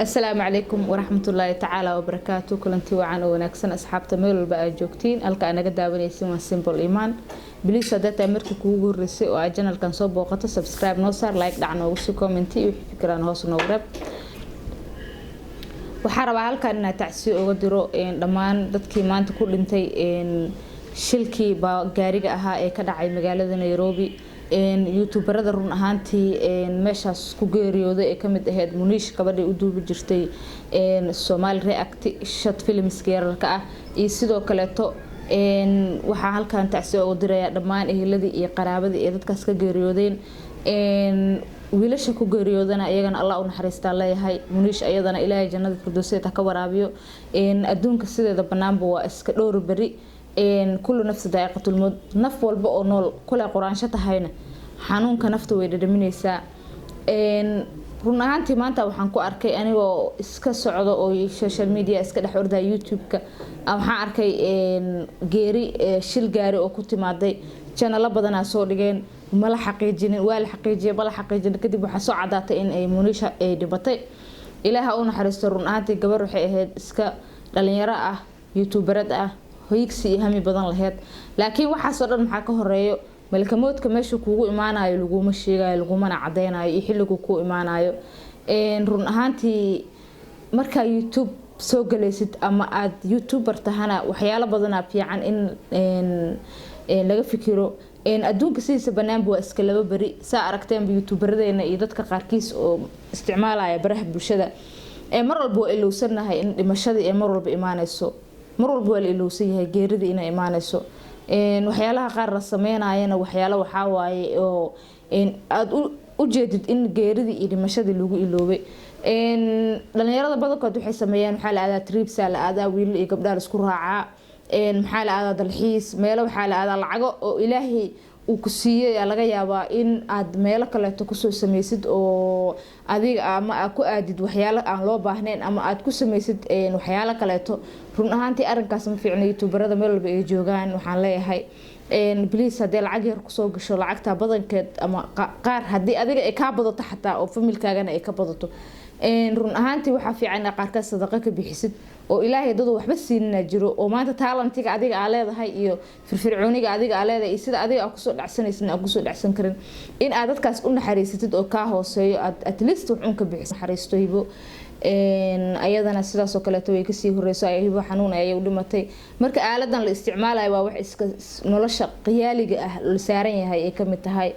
السلام عليكم ورحمة الله تعالى وبركاته. كلنتي وعنا ونكسن أصحاب تميل بقى جوكتين ألقى أنا قد داونيسي من سيمبل إيمان بليس هذا تأمرك كوجو رسي وعجنا الكنصوب وقت سبسكرايب نوصر لايك دعنا وسو كومنتي وفكران هوس نورب وحارب هالكان تعسي ودرو إن دمان دتكي ما أنت كل إنتي إن شلكي بجارجة أها كدعي مجال نيروبي إن يوتيوبر رون أهانتي إن مشاس كوجيريوده كمد هاد منيش كبدي ودوب جرتي إن الصومال رياكت شت فيلم سكير كأ يصيدو كلتو إن وحال كان تعسي ودريا دمان الذي يقرابه إذا كاس كوجيريودين إن ويلش كوجيريودنا أيضا الله ونحرست الله هاي منيش أيضا إلهي جنة الفردوسية تكبرابيو إن أدون كسيدة دبنام بوا إسكدور بري إن كل نفس ذائقة الموت نف والبقى نول كل قرآن شتهينا حنون كنفط ويد من ساعة إن رنا أنت ما أنت وحنكو أركي أنا وإسكا صعدة أو السوشيال ميديا إسكا دحوردا يوتيوب أو حأركي إن جيري شيل جاري أو كنت معدي كان الله بدنا صورين ملا حقيقين ولا حقيقي بلا حقيقين كده بحسوا عادات إن أي منيشة دبتي إلها أون حرست رنا أنت جبر حيهد إسكا لين يرى يوتيوبرات هيكسي همي بدن لهاد لكن waxa soo dhan maxaa ka horeeyo malkamoodka meesha kuugu imaanayo lagu ma sheegayo lagu mana cadeynayo iyo xilligu ku imaanayo run ahaantii marka YouTube soo galaysid ama aad YouTuber tahana waxyaalo badan fiican in laga fikiro adduunka sidiisa banaan buu iska laba bari saa aragteen YouTuberadena iyo dadka qaarkiis oo isticmaalaya baraha bulshada mar walba ilowsanahay in dhimashada mar walba imaanayso مرور بول إلوسيه جيرد إنا إيمانسو إن وحيالها قارة سمينا وحيالها وحواي أو إن أوجدت إن جيرد إلي مشهد اللوجو إلوبي إن لأن يرى بدك تروح سميان حال هذا تريبس على هذا ويل يقبل رسكورها عا إن حال هذا الحيس ماله حال هذا العجو إلهي وكسيه laga yaabaa in aad meel kale ku soo sameeysid oo adiga ama ku aadid waxyaalo aan loo baahnayn ama aad ku sameeysid waxyaalo kale run ahaantii arinkaas ma fiicna youtuberada meel walba ay joogaan waxaan leeyahay please hadii lacag yar ku soo gasho lacagta badankeed ama qaar hadii adiga ay ka badato xataa oo familkaagana ay ka badato run ahaantii waxa fiican in qaarka sadaqa ka bixisid oo ilaahay dad waxba siinna jiro oo maanta talentiga adiga aa leedahay iyo firfircooniga adiga aa leedahay sida adiga ku soo dhacsanaysan ku soo dhacsan karin in aad dadkaas u naxariisatid oo ka hooseeyo at least wuxuu ka bixis naxariisto hibo ayadana sidaas oo kale way ka sii horeyso ay hibo xanuun ay u dhimatay marka aaladan la isticmaalayo waa wax iska nolosha qiyaaliga ah la saaran yahay ay kamid tahay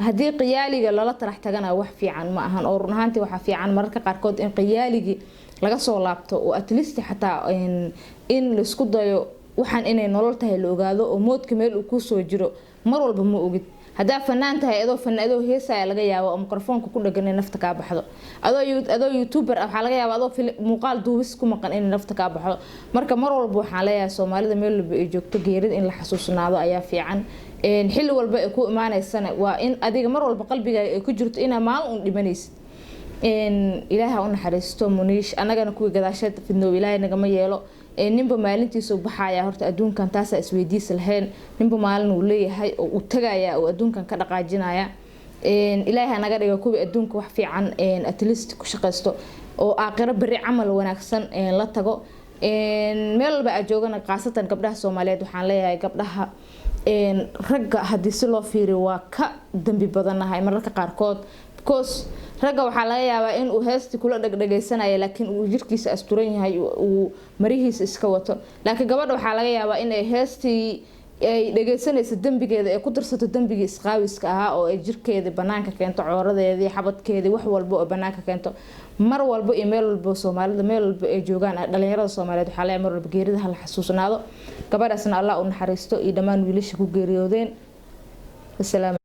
hadii qiyaaliga lala tarax tagana wax fiican ma ahan oo run ahaantii waxa fiican mararka qaarkood in qiyaaligi laga soo laabto oo at least xataa in la isku dayo waxaan inay nolol tahay la ogaado oo moodka meel uu ku soo jiro mar walba ma ogid hadaa fanaan tahay adoo heesaya laga yaabo oo mikrofoonka ku dhagan nafta ka baxdo adoo youtuber waxa laga yaabo adoo muuqaal duubis ku maqan in nafta ka baxdo marka mar walba waxaan leeyahay Soomaalida meel walba ay joogto geerid in la xasuusnaado ayaa fiican xilli walba ay ku imaanaysana waa in adiga mar walba qalbigaaga ay ku jirto ina maalin u dhimanaysid ilaaha u naxariisto muniish anagana kuwi gadaasheed fidno ilaahay naga ma yeelo ninba maalintiisa baxaya horta adduunkan taas isweydiis lahayn ninba maalin uu leeyahay oo uu tagaya oo adduunkan ka dhaqaajinaya ilaahay naga dhigo kuwi adduunka wax fiican at least ku shaqeysto oo aakhiro bari amal wanaagsan la tago meel walba ay joogan qaasatan gabdhaha Soomaaliyeed waxaan leeyahay gabdhaha ragga hadii si loo fiiriyo waa ka dambi badanahay mararka qaarkood because ragga waxa laga yaabaa in uu heesti kula dhagdhageysanayo laakiin uu jirkiisa asturan yahay uu marihiisa iska wato laakiin gabadha waxa laga yaabaa in ay heesti ay dhageysanayso dambigeeda ay ku darsato dambiga isqaawiska ah oo ay jirkeeda banaanka keento cooradeeda xabadkeeda wax walba oo banaanka keento mar walba email walba Soomaalida meel walba ay joogaan dhalinyarada Soomaaliyeed waxa la mar walba geerida hal xasuusnaado gabadhaasna Allah u naxariisto iyo dhamaan wiilasha ku geeriyoodeen. Asalaam